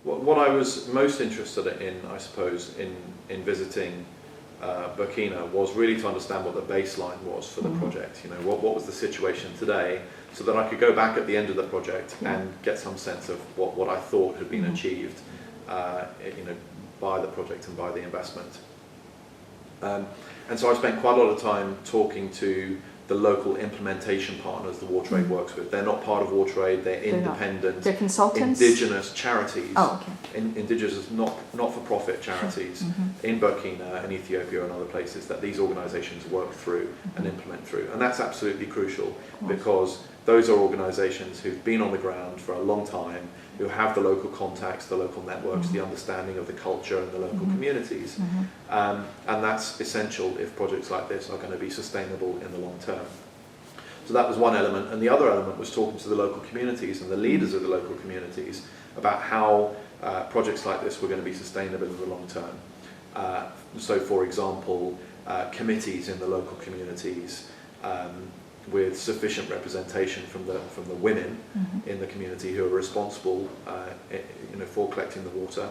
What I was most interested in, I suppose, in visiting Burkina was really to understand what the baseline was for the project. You know, what was the situation today, so that I could go back at the end of the project and get some sense of what I thought had been achieved, you know, by the project and by the investment. And so I spent quite a lot of time talking to the local implementation partners the WarTrade works with. They're not part of WarTrade, they're independent, they're consultants? indigenous charities, Oh, okay. indigenous not-for-profit charities in Burkina and Ethiopia and other places that these organisations work through and implement through. And that's absolutely crucial, because those are organisations who've been on the ground for a long time, who have the local contacts, the local networks, the understanding of the culture and the local communities. And that's essential if projects like this are going to be sustainable in the long term. So that was one element. And the other element was talking to the local communities and the leaders of the local communities about how projects like this were going to be sustainable in the long term. So for example, committees in the local communities, with sufficient representation from the women in the community who are responsible, you know, for collecting the water,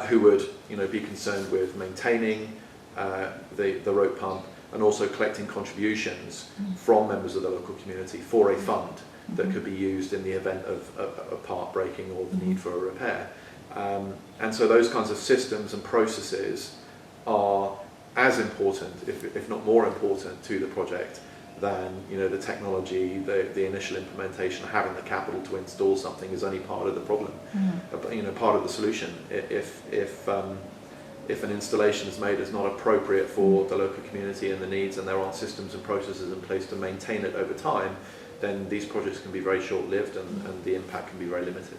who would, you know, be concerned with maintaining the rope pump and also collecting contributions from members of the local community for a fund that could be used in the event of a part breaking or the need for a repair. And so those kinds of systems and processes are as important, if not more important, to the project than, you know, the technology, the initial implementation. Having the capital to install something is only part of the problem, you know, part of the solution. If an installation is made as not appropriate for the local community and the needs, and there aren't systems and processes in place to maintain it over time, then these projects can be very short-lived and the impact can be very limited.